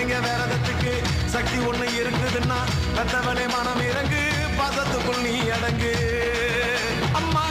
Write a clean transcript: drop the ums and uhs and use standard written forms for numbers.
இருந்தீங்க வேறதத்துக்கு சக்தி ஒண்ணு இருக்குதுன்னா பெத்தவனே மனம் இறங்கு பாசத்துக்குள் நீ அடங்கு அம்மா